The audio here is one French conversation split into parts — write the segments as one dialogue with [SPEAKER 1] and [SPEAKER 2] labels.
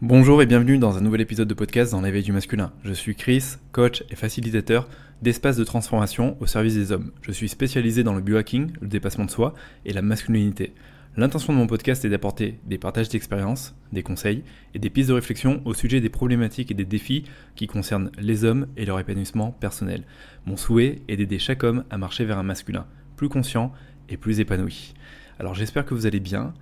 [SPEAKER 1] Bonjour et bienvenue dans un nouvel épisode de podcast dans l'éveil du masculin. Je suis Chris, coach et facilitateur d'espaces de transformation au service des hommes. Je suis spécialisé dans le biohacking, le dépassement de soi et la masculinité. L'intention de mon podcast est d'apporter des partages d'expériences, des conseils et des pistes de réflexion au sujet des problématiques et des défis qui concernent les hommes et leur épanouissement personnel. Mon souhait est d'aider chaque homme à marcher vers un masculin plus conscient et plus épanoui. Alors j'espère que vous allez bien.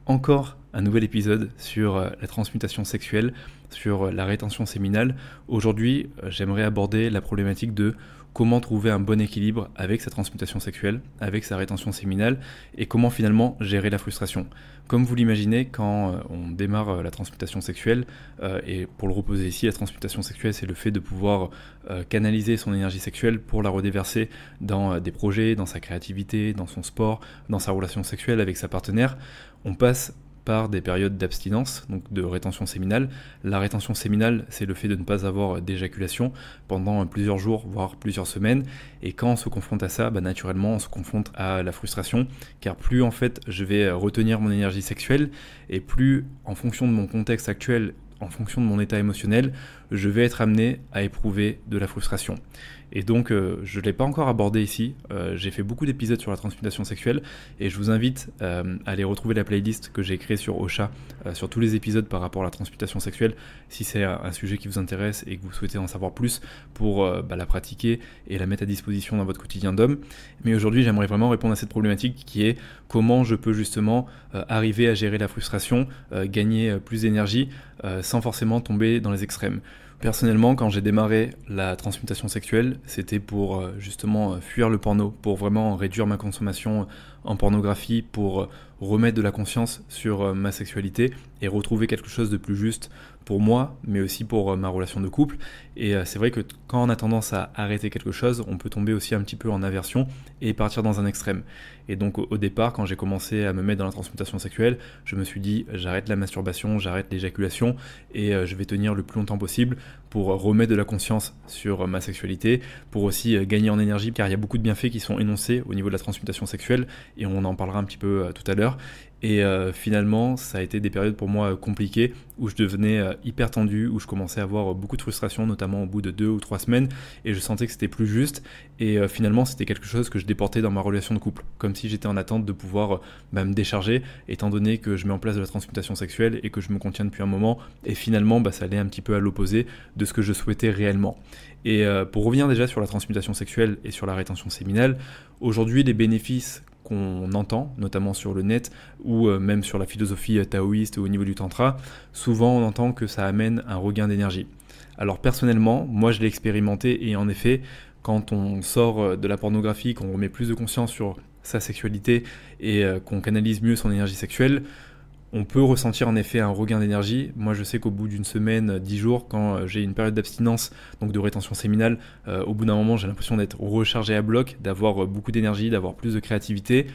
[SPEAKER 1] Encore un nouvel épisode sur la transmutation sexuelle, sur la rétention séminale. Aujourd'hui, j'aimerais aborder la problématique de comment trouver un bon équilibre avec sa transmutation sexuelle, avec sa rétention séminale, et comment finalement gérer la frustration. Comme vous l'imaginez, quand on démarre la transmutation sexuelle, et pour le reposer ici, la transmutation sexuelle, c'est le fait de pouvoir canaliser son énergie sexuelle pour la redéverser dans des projets, dans sa créativité, dans son sport, dans sa relation sexuelle avec sa partenaire. On passe par des périodes d'abstinence, donc de rétention séminale. La rétention séminale, c'est le fait de ne pas avoir d'éjaculation pendant plusieurs jours, voire plusieurs semaines. Et quand on se confronte à ça, naturellement, on se confronte à la frustration, car plus en fait je vais retenir mon énergie sexuelle, et plus en fonction de mon contexte actuel, en fonction de mon état émotionnel, je vais être amené à éprouver de la frustration. Et donc, je ne l'ai pas encore abordé ici, j'ai fait beaucoup d'épisodes sur la transmutation sexuelle, et je vous invite à aller retrouver la playlist que j'ai créée sur Ocha, sur tous les épisodes par rapport à la transmutation sexuelle, si c'est un sujet qui vous intéresse et que vous souhaitez en savoir plus pour la pratiquer et la mettre à disposition dans votre quotidien d'homme. Mais aujourd'hui, j'aimerais vraiment répondre à cette problématique qui est comment je peux justement arriver à gérer la frustration, gagner plus d'énergie, sans forcément tomber dans les extrêmes. Personnellement, quand j'ai démarré la transmutation sexuelle, c'était pour justement fuir le porno, pour vraiment réduire ma consommation en pornographie, pour remettre de la conscience sur ma sexualité et retrouver quelque chose de plus juste pour moi, mais aussi pour ma relation de couple. Et c'est vrai que quand on a tendance à arrêter quelque chose, on peut tomber aussi un petit peu en aversion et partir dans un extrême. Et donc au départ, quand j'ai commencé à me mettre dans la transmutation sexuelle, je me suis dit j'arrête la masturbation, j'arrête l'éjaculation et je vais tenir le plus longtemps possible pour remettre de la conscience sur ma sexualité, pour aussi gagner en énergie, car il y a beaucoup de bienfaits qui sont énoncés au niveau de la transmutation sexuelle, et on en parlera un petit peu tout à l'heure. Et finalement, ça a été des périodes pour moi compliquées, où je devenais hyper tendu, où je commençais à avoir beaucoup de frustration, notamment au bout de 2 ou 3 semaines, et je sentais que c'était plus juste, et finalement c'était quelque chose que je déportais dans ma relation de couple, comme si j'étais en attente de pouvoir me décharger, étant donné que je mets en place de la transmutation sexuelle et que je me contiens depuis un moment, et finalement ça allait un petit peu à l'opposé de ce que je souhaitais réellement. Et pour revenir déjà sur la transmutation sexuelle et sur la rétention séminale, aujourd'hui les bénéfices qu'on entend, notamment sur le net ou même sur la philosophie taoïste ou au niveau du tantra, souvent on entend que ça amène un regain d'énergie. Alors personnellement, moi je l'ai expérimenté, et en effet, quand on sort de la pornographie, qu'on remet plus de conscience sur sa sexualité et qu'on canalise mieux son énergie sexuelle, on peut ressentir en effet un regain d'énergie. Moi je sais qu'au bout d'une semaine, 10 jours, quand j'ai une période d'abstinence, donc de rétention séminale, au bout d'un moment j'ai l'impression d'être rechargé à bloc, d'avoir beaucoup d'énergie, d'avoir plus de créativité.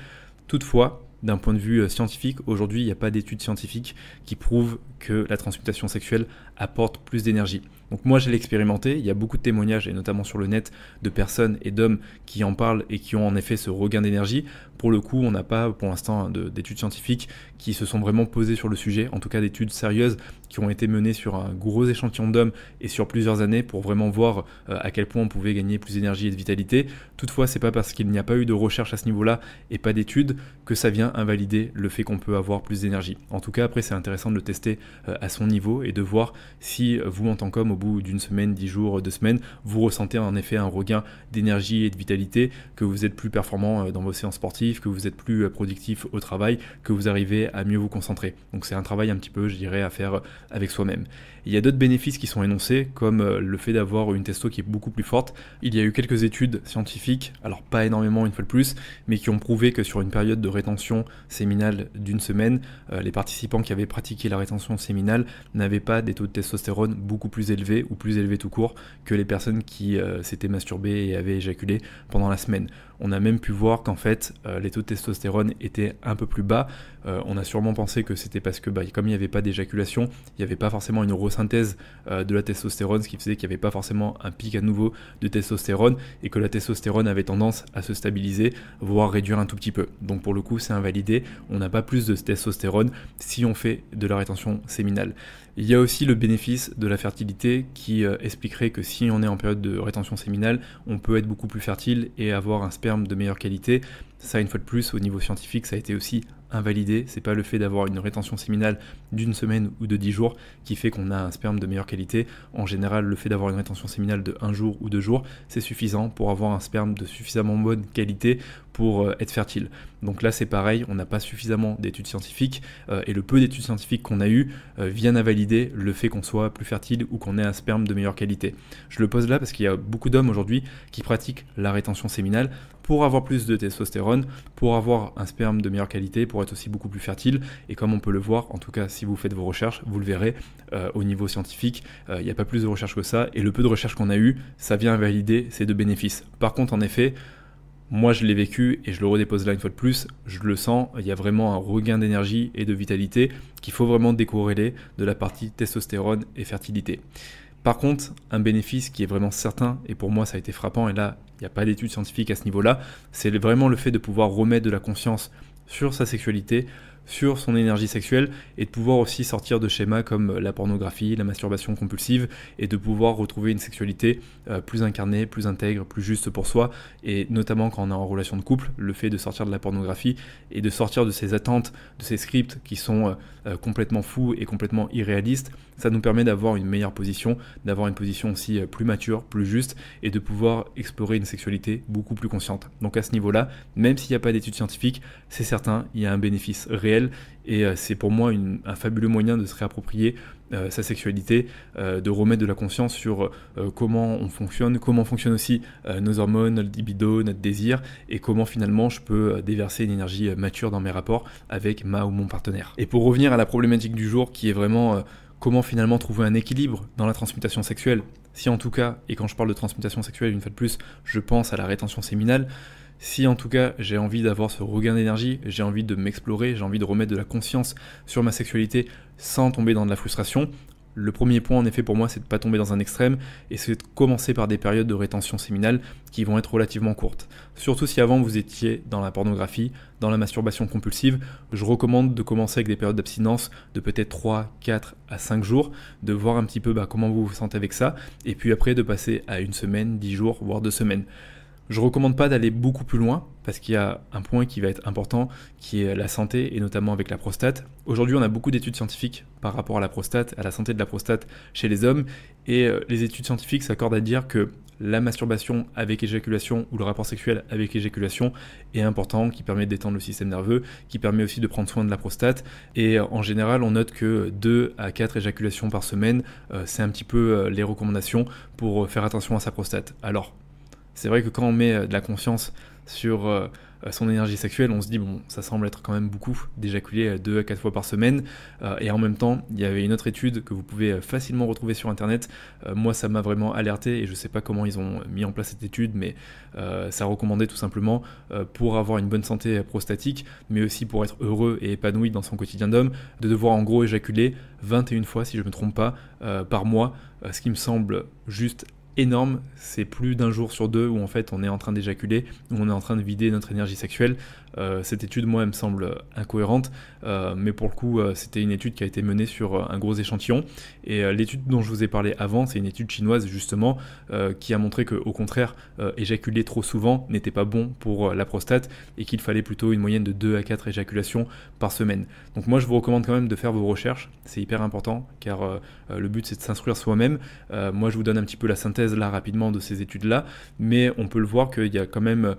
[SPEAKER 1] Toutefois, d'un point de vue scientifique, aujourd'hui il n'y a pas d'études scientifiques qui prouvent que la transmutation sexuelle apporte plus d'énergie. Donc moi je l'ai expérimenté, il y a beaucoup de témoignages, et notamment sur le net, de personnes et d'hommes qui en parlent et qui ont en effet ce regain d'énergie. Pour le coup, on n'a pas pour l'instant d'études scientifiques qui se sont vraiment posées sur le sujet, en tout cas d'études sérieuses qui ont été menées sur un gros échantillon d'hommes et sur plusieurs années pour vraiment voir à quel point on pouvait gagner plus d'énergie et de vitalité. Toutefois, c'est pas parce qu'il n'y a pas eu de recherche à ce niveau-là et pas d'études que ça vient invalider le fait qu'on peut avoir plus d'énergie. En tout cas, après, c'est intéressant de le tester à son niveau et de voir si vous, en tant qu'homme, au bout d'une semaine, 10 jours, 2 semaines, vous ressentez en effet un regain d'énergie et de vitalité, que vous êtes plus performant dans vos séances sportives, que vous êtes plus productif au travail, que vous arrivez à mieux vous concentrer. Donc c'est un travail un petit peu, je dirais, à faire avec soi-même. Il y a d'autres bénéfices qui sont énoncés, comme le fait d'avoir une testo qui est beaucoup plus forte. Il y a eu quelques études scientifiques, alors pas énormément une fois de plus, mais qui ont prouvé que sur une période de rétention séminale d'une semaine, les participants qui avaient pratiqué la rétention séminale n'avaient pas des taux de testostérone beaucoup plus élevés, ou plus élevés tout court, que les personnes qui s'étaient masturbées et avaient éjaculé pendant la semaine. On a même pu voir qu'en fait, les taux de testostérone étaient un peu plus bas, on a sûrement pensé que c'était parce que comme il n'y avait pas d'éjaculation, il n'y avait pas forcément une resynthèse de la testostérone, ce qui faisait qu'il n'y avait pas forcément un pic à nouveau de testostérone et que la testostérone avait tendance à se stabiliser, voire réduire un tout petit peu. Donc pour le coup, c'est invalidé, on n'a pas plus de testostérone si on fait de la rétention séminale. Il y a aussi le bénéfice de la fertilité qui expliquerait que si on est en période de rétention séminale, on peut être beaucoup plus fertile et avoir un sperme de meilleure qualité. Ça, une fois de plus, au niveau scientifique, ça a été aussi invalidé. C'est pas le fait d'avoir une rétention séminale d'une semaine ou de 10 jours qui fait qu'on a un sperme de meilleure qualité. En général, le fait d'avoir une rétention séminale de 1 jour ou 2 jours, c'est suffisant pour avoir un sperme de suffisamment bonne qualité pour être fertile. Donc là, c'est pareil, on n'a pas suffisamment d'études scientifiques et le peu d'études scientifiques qu'on a eues viennent à valider le fait qu'on soit plus fertile ou qu'on ait un sperme de meilleure qualité. Je le pose là parce qu'il y a beaucoup d'hommes aujourd'hui qui pratiquent la rétention séminale pour avoir plus de testostérone, pour avoir un sperme de meilleure qualité, pour être aussi beaucoup plus fertile. Et comme on peut le voir, en tout cas si vous faites vos recherches, vous le verrez au niveau scientifique, il n'y a pas plus de recherches que ça. Et le peu de recherches qu'on a eu, ça vient valider ces deux bénéfices. Par contre, en effet, moi je l'ai vécu et je le redépose là une fois de plus, je le sens, il y a vraiment un regain d'énergie et de vitalité qu'il faut vraiment décorréler de la partie testostérone et fertilité. Par contre, un bénéfice qui est vraiment certain, et pour moi ça a été frappant, et là il n'y a pas d'études scientifiques à ce niveau-là, c'est vraiment le fait de pouvoir remettre de la conscience sur sa sexualité, sur son énergie sexuelle, et de pouvoir aussi sortir de schémas comme la pornographie, la masturbation compulsive, et de pouvoir retrouver une sexualité plus incarnée, plus intègre, plus juste pour soi, et notamment quand on est en relation de couple, le fait de sortir de la pornographie et de sortir de ces attentes, de ces scripts qui sont complètement fous et complètement irréalistes, ça nous permet d'avoir une meilleure position, d'avoir une position aussi plus mature, plus juste, et de pouvoir explorer une sexualité beaucoup plus consciente. Donc à ce niveau-là, même s'il n'y a pas d'études scientifiques, c'est certain, il y a un bénéfice réel, et c'est pour moi un fabuleux moyen de se réapproprier sa sexualité, de remettre de la conscience sur comment on fonctionne, comment fonctionnent aussi nos hormones, notre libido, notre désir, et comment finalement je peux déverser une énergie mature dans mes rapports avec ma ou mon partenaire. Et pour revenir à la problématique du jour qui est vraiment comment finalement trouver un équilibre dans la transmutation sexuelle, si en tout cas, et quand je parle de transmutation sexuelle une fois de plus, je pense à la rétention séminale, si en tout cas j'ai envie d'avoir ce regain d'énergie, j'ai envie de m'explorer, j'ai envie de remettre de la conscience sur ma sexualité sans tomber dans de la frustration, le premier point en effet pour moi c'est de ne pas tomber dans un extrême et c'est de commencer par des périodes de rétention séminale qui vont être relativement courtes. Surtout si avant vous étiez dans la pornographie, dans la masturbation compulsive, je recommande de commencer avec des périodes d'abstinence de peut-être 3, 4 à 5 jours, de voir un petit peu comment vous vous sentez avec ça et puis après de passer à 1 semaine, 10 jours, voire 2 semaines. Je ne recommande pas d'aller beaucoup plus loin parce qu'il y a un point qui va être important qui est la santé et notamment avec la prostate. Aujourd'hui, on a beaucoup d'études scientifiques par rapport à la prostate, à la santé de la prostate chez les hommes et les études scientifiques s'accordent à dire que la masturbation avec éjaculation ou le rapport sexuel avec éjaculation est important, qui permet de détendre le système nerveux, qui permet aussi de prendre soin de la prostate et en général on note que 2 à 4 éjaculations par semaine, c'est un petit peu les recommandations pour faire attention à sa prostate. Alors, c'est vrai que quand on met de la conscience sur son énergie sexuelle, on se dit bon, ça semble être quand même beaucoup d'éjaculer 2 à 4 fois par semaine et en même temps, il y avait une autre étude que vous pouvez facilement retrouver sur internet. Moi, ça m'a vraiment alerté et je sais pas comment ils ont mis en place cette étude, mais ça recommandait tout simplement pour avoir une bonne santé prostatique, mais aussi pour être heureux et épanoui dans son quotidien d'homme, de devoir en gros éjaculer 21 fois, si je ne me trompe pas, par mois, ce qui me semble juste énorme. C'est plus d'un jour sur 2 où en fait on est en train d'éjaculer, où on est en train de vider notre énergie sexuelle. Cette étude, moi, elle me semble incohérente, mais pour le coup, c'était une étude qui a été menée sur un gros échantillon. Et l'étude dont je vous ai parlé avant, c'est une étude chinoise justement, qui a montré qu'au contraire, éjaculer trop souvent n'était pas bon pour la prostate et qu'il fallait plutôt une moyenne de 2 à 4 éjaculations par semaine. Donc moi, je vous recommande quand même de faire vos recherches, c'est hyper important, car le but c'est de s'instruire soi-même. Moi, je vous donne un petit peu la synthèse là rapidement de ces études-là, mais on peut le voir qu'il y a quand même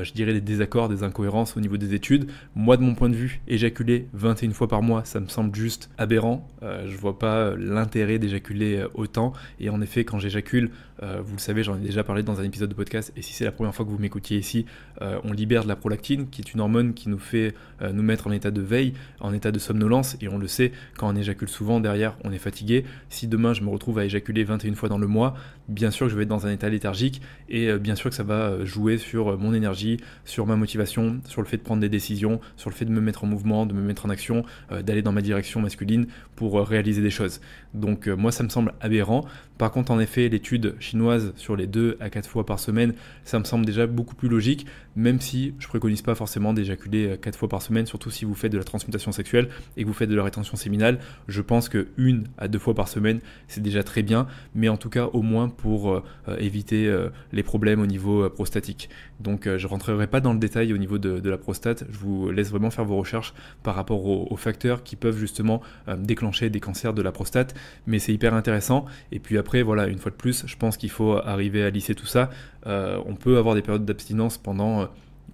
[SPEAKER 1] je dirais des désaccords, des incohérences au niveau des études. Moi, de mon point de vue, éjaculer 21 fois par mois, ça me semble juste aberrant. Je vois pas l'intérêt d'éjaculer autant. Et en effet, quand j'éjacule, vous le savez, j'en ai déjà parlé dans un épisode de podcast, et si c'est la première fois que vous m'écoutiez ici, on libère de la prolactine, qui est une hormone qui nous fait nous mettre en état de veille, en état de somnolence, et on le sait, quand on éjacule souvent, derrière, on est fatigué. Si demain, je me retrouve à éjaculer 21 fois dans le mois, bien sûr que je vais être dans un état léthargique, et bien sûr que ça va jouer sur mon énergie énergie, sur ma motivation, sur le fait de prendre des décisions, sur le fait de me mettre en mouvement, de me mettre en action, d'aller dans ma direction masculine pour réaliser des choses. Donc moi ça me semble aberrant. Par contre en effet l'étude chinoise sur les 2 à 4 fois par semaine, ça me semble déjà beaucoup plus logique, même si je préconise pas forcément d'éjaculer 4 fois par semaine, surtout si vous faites de la transmutation sexuelle et que vous faites de la rétention séminale. Je pense que 1 à 2 fois par semaine c'est déjà très bien, mais en tout cas au moins pour éviter les problèmes au niveau prostatique. Donc je rentrerai pas dans le détail au niveau de la prostate, je vous laisse vraiment faire vos recherches par rapport aux facteurs qui peuvent justement déclencher des cancers de la prostate, mais c'est hyper intéressant. Et puis après voilà, une fois de plus, je pense qu'il faut arriver à lisser tout ça. On peut avoir des périodes d'abstinence pendant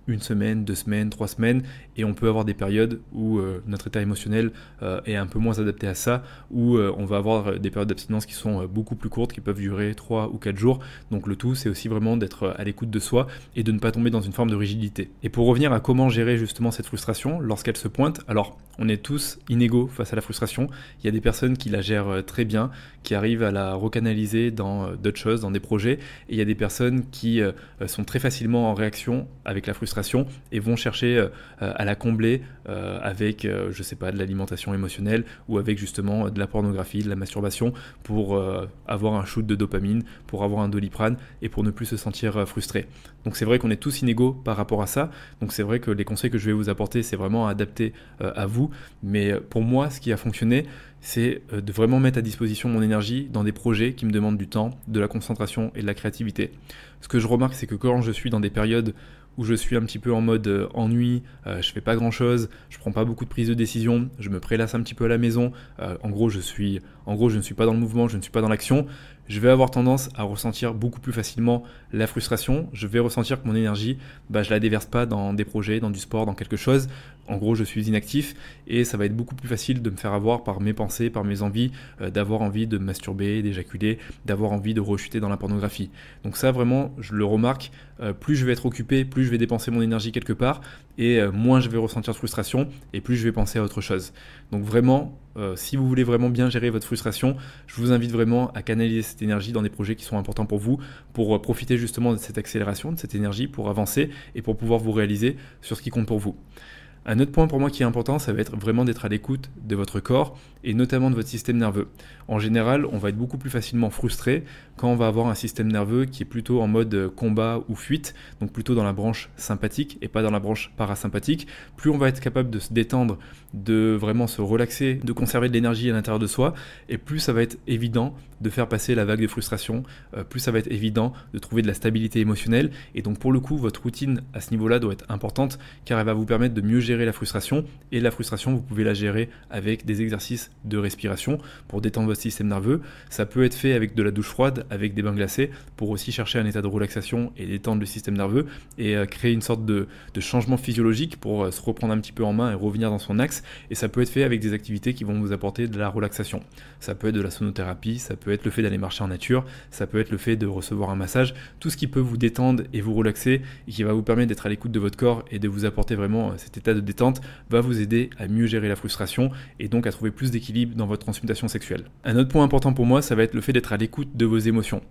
[SPEAKER 1] 1 semaine, 2 semaines, 3 semaines, et on peut avoir des périodes où notre état émotionnel est un peu moins adapté à ça, où on va avoir des périodes d'abstinence qui sont beaucoup plus courtes, qui peuvent durer 3 ou 4 jours. Donc le tout, c'est aussi vraiment d'être à l'écoute de soi et de ne pas tomber dans une forme de rigidité. Et pour revenir à comment gérer justement cette frustration lorsqu'elle se pointe, alors on est tous inégaux face à la frustration. Il y a des personnes qui la gèrent très bien, qui arrivent à la recanaliser dans d'autres choses, dans des projets, et il y a des personnes qui sont très facilement en réaction avec la frustration et vont chercher à la combler avec, je sais pas, de l'alimentation émotionnelle ou avec justement de la pornographie, de la masturbation pour avoir un shoot de dopamine, pour avoir un Doliprane et pour ne plus se sentir frustré. Donc c'est vrai qu'on est tous inégaux par rapport à ça, donc c'est vrai que les conseils que je vais vous apporter, c'est vraiment adapté à vous, mais pour moi, ce qui a fonctionné, c'est de vraiment mettre à disposition mon énergie dans des projets qui me demandent du temps, de la concentration et de la créativité. Ce que je remarque, c'est que quand je suis dans des périodes où je suis un petit peu en mode ennui, je fais pas grand chose, je prends pas beaucoup de prise de décision, je me prélasse un petit peu à la maison, en gros je ne suis pas dans le mouvement, je ne suis pas dans l'action, je vais avoir tendance à ressentir beaucoup plus facilement la frustration, je vais ressentir que mon énergie, je la déverse pas dans des projets, dans du sport, dans quelque chose. En gros, je suis inactif et ça va être beaucoup plus facile de me faire avoir par mes pensées, par mes envies, d'avoir envie de me masturber, d'éjaculer, d'avoir envie de rechuter dans la pornographie. Donc ça, vraiment, je le remarque, plus je vais être occupé, plus je vais dépenser mon énergie quelque part et moins je vais ressentir de frustration et plus je vais penser à autre chose. Donc vraiment, si vous voulez vraiment bien gérer votre frustration, je vous invite vraiment à canaliser cette énergie dans des projets qui sont importants pour vous, pour profiter justement de cette accélération, de cette énergie, pour avancer et pour pouvoir vous réaliser sur ce qui compte pour vous. Un autre point pour moi qui est important, ça va être vraiment d'être à l'écoute de votre corps et notamment de votre système nerveux. En général, on va être beaucoup plus facilement frustré quand on va avoir un système nerveux qui est plutôt en mode combat ou fuite, donc plutôt dans la branche sympathique et pas dans la branche parasympathique. Plus on va être capable de se détendre, de vraiment se relaxer, de conserver de l'énergie à l'intérieur de soi, et plus ça va être évident de faire passer la vague de frustration, plus ça va être évident de trouver de la stabilité émotionnelle. Et donc pour le coup, votre routine à ce niveau-là doit être importante car elle va vous permettre de mieux gérer la frustration. Et la frustration, vous pouvez la gérer avec des exercices de respiration pour détendre votre système nerveux. Ça peut être fait avec de la douche froide, avec des bains glacés, pour aussi chercher un état de relaxation et détendre le système nerveux et créer une sorte de changement physiologique pour se reprendre un petit peu en main et revenir dans son axe. Et ça peut être fait avec des activités qui vont vous apporter de la relaxation. Ça peut être de la sonothérapie, ça peut être le fait d'aller marcher en nature, ça peut être le fait de recevoir un massage, tout ce qui peut vous détendre et vous relaxer et qui va vous permettre d'être à l'écoute de votre corps et de vous apporter vraiment cet état de détente va vous aider à mieux gérer la frustration et donc à trouver plus d'équilibre dans votre transmutation sexuelle. Un autre point important pour moi, ça va être le fait d'être à l'écoute de vos émotions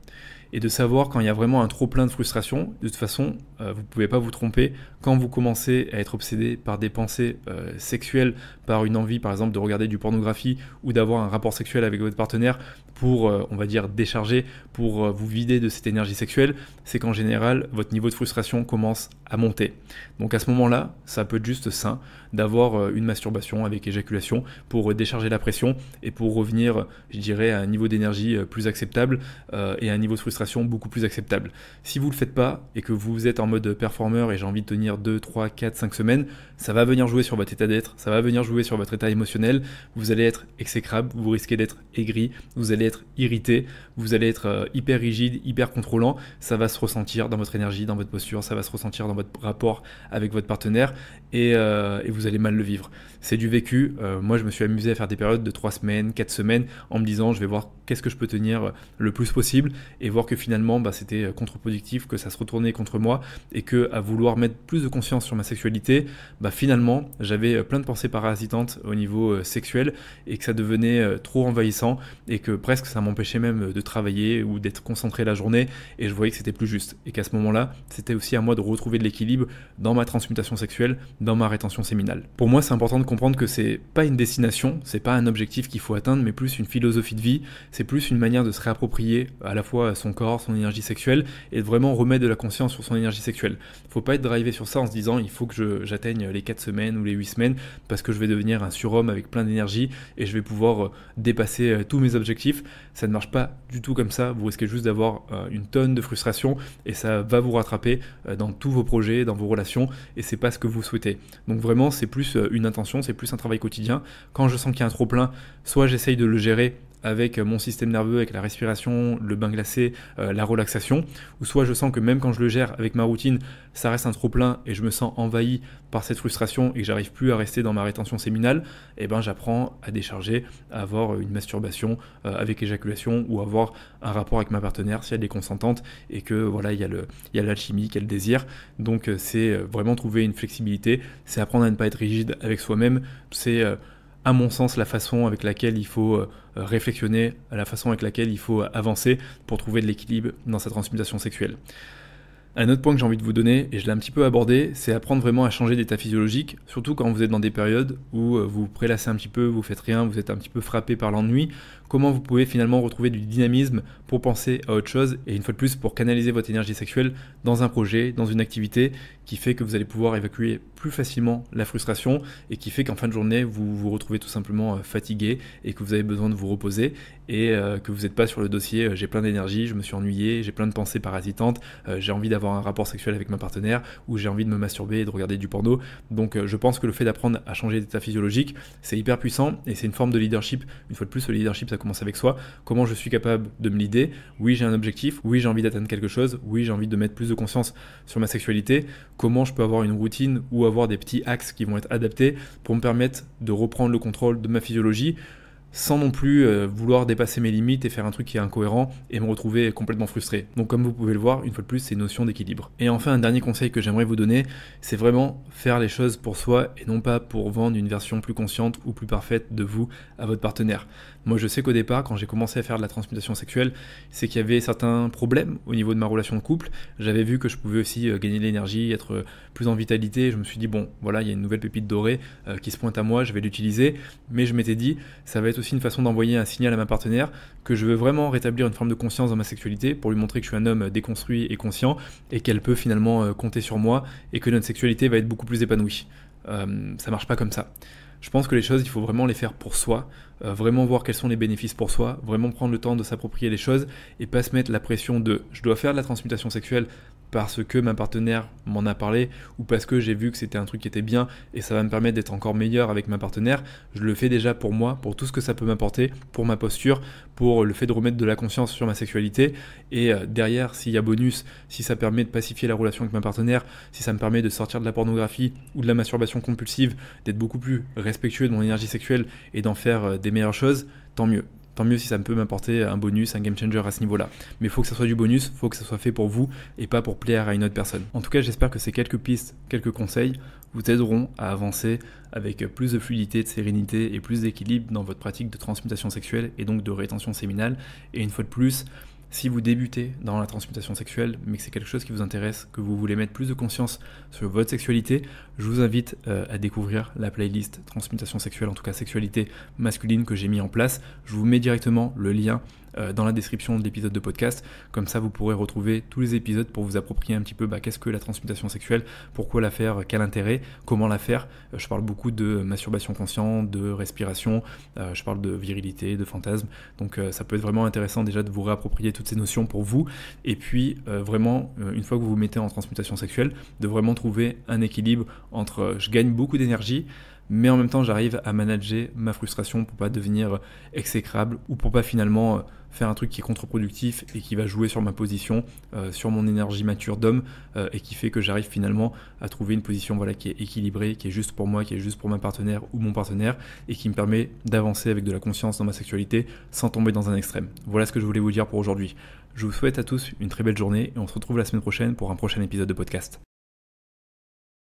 [SPEAKER 1] et de savoir quand il y a vraiment un trop plein de frustration. De toute façon, vous ne pouvez pas vous tromper. Quand vous commencez à être obsédé par des pensées sexuelles, par une envie par exemple de regarder du pornographie ou d'avoir un rapport sexuel avec votre partenaire pour, on va dire, décharger, pour vous vider de cette énergie sexuelle, c'est qu'en général, votre niveau de frustration commence à monter. Donc à ce moment-là, ça peut être juste sain d'avoir une masturbation avec éjaculation pour décharger la pression et pour revenir, je dirais, à un niveau d'énergie plus acceptable et à un niveau de frustration beaucoup plus acceptable. Si vous ne le faites pas et que vous êtes en mode performeur et j'ai envie de tenir 2, 3, 4, 5 semaines, ça va venir jouer sur votre état d'être, ça va venir jouer sur votre état émotionnel, vous allez être exécrable, vous risquez d'être aigri, vous allez être irrité, vous allez être hyper rigide, hyper contrôlant, ça va se ressentir dans votre énergie, dans votre posture, ça va se ressentir dans votre rapport avec votre partenaire et vous allez mal le vivre. C'est du vécu, moi je me suis amusé à faire des périodes de 3 semaines, 4 semaines en me disant je vais voir qu'est-ce que je peux tenir le plus possible, et voir que finalement c'était contre-productif, que ça se retournait contre moi, et que à vouloir mettre plus de conscience sur ma sexualité, finalement j'avais plein de pensées parasitantes au niveau sexuel, et que ça devenait trop envahissant, et que presque ça m'empêchait même de travailler ou d'être concentré la journée, et je voyais que c'était plus juste, et qu'à ce moment-là c'était aussi à moi de retrouver de l'équilibre dans ma transmutation sexuelle, dans ma rétention séminale. Pour moi, c'est important de comprendre que c'est pas une destination, c'est pas un objectif qu'il faut atteindre, mais plus une philosophie de vie, c'est plus une manière de se réapproprier à la fois son corps, son énergie sexuelle, et de vraiment remettre de la conscience sur son énergie sexuelle. Faut pas être drivé sur ça en se disant il faut que j'atteigne les 4 semaines ou les 8 semaines parce que je vais devenir un surhomme avec plein d'énergie et je vais pouvoir dépasser tous mes objectifs. Ça ne marche pas du tout comme ça, vous risquez juste d'avoir une tonne de frustration et ça va vous rattraper dans tous vos projets, dans vos relations, et c'est pas ce que vous souhaitez. Donc vraiment c'est plus une intention, c'est plus un travail quotidien. Quand je sens qu'il y a un trop plein, soit j'essaye de le gérer avec mon système nerveux, avec la respiration, le bain glacé, la relaxation, ou soit je sens que même quand je le gère avec ma routine, ça reste un trop plein et je me sens envahi par cette frustration et que j'arrive plus à rester dans ma rétention séminale, et j'apprends à décharger, à avoir une masturbation avec éjaculation, ou avoir un rapport avec ma partenaire si elle est consentante et que voilà, il y a l'alchimie, qu'il y a le désir. Donc c'est vraiment trouver une flexibilité, c'est apprendre à ne pas être rigide avec soi-même, c'est à mon sens la façon avec laquelle il faut réflexionner, la façon avec laquelle il faut avancer pour trouver de l'équilibre dans sa transmutation sexuelle. Un autre point que j'ai envie de vous donner, et je l'ai un petit peu abordé, c'est apprendre vraiment à changer d'état physiologique, surtout quand vous êtes dans des périodes où vous vous prélassez un petit peu, vous faites rien, vous êtes un petit peu frappé par l'ennui. Comment vous pouvez finalement retrouver du dynamisme pour penser à autre chose, et une fois de plus pour canaliser votre énergie sexuelle dans un projet, dans une activité qui fait que vous allez pouvoir évacuer plus facilement la frustration et qui fait qu'en fin de journée vous vous retrouvez tout simplement fatigué et que vous avez besoin de vous reposer et que vous n'êtes pas sur le dossier j'ai plein d'énergie, je me suis ennuyé, j'ai plein de pensées parasitantes, j'ai envie d'avoir un rapport sexuel avec ma partenaire, ou j'ai envie de me masturber et de regarder du porno. Donc je pense que le fait d'apprendre à changer d'état physiologique, c'est hyper puissant et c'est une forme de leadership. Une fois de plus, le leadership ça commence avec soi. Comment je suis capable de me leader? Oui, j'ai un objectif, oui, j'ai envie d'atteindre quelque chose, oui, j'ai envie de mettre plus de conscience sur ma sexualité. Comment je peux avoir une routine ou avoir des petits axes qui vont être adaptés pour me permettre de reprendre le contrôle de ma physiologie sans non plus vouloir dépasser mes limites et faire un truc qui est incohérent et me retrouver complètement frustré. Donc comme vous pouvez le voir, une fois de plus, c'est une notion d'équilibre. Et enfin, un dernier conseil que j'aimerais vous donner, c'est vraiment faire les choses pour soi et non pas pour vendre une version plus consciente ou plus parfaite de vous à votre partenaire. Moi, je sais qu'au départ, quand j'ai commencé à faire de la transmutation sexuelle, c'est qu'il y avait certains problèmes au niveau de ma relation de couple. J'avais vu que je pouvais aussi gagner de l'énergie, être plus en vitalité. Je me suis dit, bon, voilà, il y a une nouvelle pépite dorée qui se pointe à moi, je vais l'utiliser. Mais je m'étais dit, ça va être aussi une façon d'envoyer un signal à ma partenaire que je veux vraiment rétablir une forme de conscience dans ma sexualité pour lui montrer que je suis un homme déconstruit et conscient et qu'elle peut finalement compter sur moi et que notre sexualité va être beaucoup plus épanouie. Ça marche pas comme ça. Je pense que les choses, il faut vraiment les faire pour soi, vraiment voir quels sont les bénéfices pour soi, vraiment prendre le temps de s'approprier les choses et pas se mettre la pression de « je dois faire de la transmutation sexuelle parce que ma partenaire m'en a parlé ou parce que j'ai vu que c'était un truc qui était bien et ça va me permettre d'être encore meilleur avec ma partenaire ». Je le fais déjà pour moi, pour tout ce que ça peut m'apporter, pour ma posture, pour le fait de remettre de la conscience sur ma sexualité. Et derrière, s'il y a bonus, si ça permet de pacifier la relation avec ma partenaire, si ça me permet de sortir de la pornographie ou de la masturbation compulsive, d'être beaucoup plus respectueux de mon énergie sexuelle et d'en faire des meilleures choses, tant mieux. Tant mieux si ça peut m'apporter un bonus, un game changer à ce niveau-là. Mais il faut que ça soit du bonus, il faut que ça soit fait pour vous et pas pour plaire à une autre personne. En tout cas, j'espère que ces quelques pistes, quelques conseils vous aideront à avancer avec plus de fluidité, de sérénité et plus d'équilibre dans votre pratique de transmutation sexuelle et donc de rétention séminale. Et une fois de plus, si vous débutez dans la transmutation sexuelle, mais que c'est quelque chose qui vous intéresse, que vous voulez mettre plus de conscience sur votre sexualité, je vous invite à découvrir la playlist transmutation sexuelle, en tout cas sexualité masculine que j'ai mis en place. Je vous mets directement le lien dans la description de l'épisode de podcast. Comme ça, vous pourrez retrouver tous les épisodes pour vous approprier un petit peu qu'est-ce que la transmutation sexuelle, pourquoi la faire, quel intérêt, comment la faire. Je parle beaucoup de masturbation consciente, de respiration, je parle de virilité, de fantasme. Donc ça peut être vraiment intéressant déjà de vous réapproprier toutes ces notions pour vous. Et puis vraiment, une fois que vous vous mettez en transmutation sexuelle, de vraiment trouver un équilibre entre je gagne beaucoup d'énergie, mais en même temps j'arrive à manager ma frustration pour pas devenir exécrable ou pour pas finalement faire un truc qui est contre-productif et qui va jouer sur ma position, sur mon énergie mature d'homme et qui fait que j'arrive finalement à trouver une position qui est équilibrée, qui est juste pour moi, qui est juste pour ma partenaire ou mon partenaire et qui me permet d'avancer avec de la conscience dans ma sexualité sans tomber dans un extrême. Voilà ce que je voulais vous dire pour aujourd'hui. Je vous souhaite à tous une très belle journée et on se retrouve la semaine prochaine pour un prochain épisode de podcast.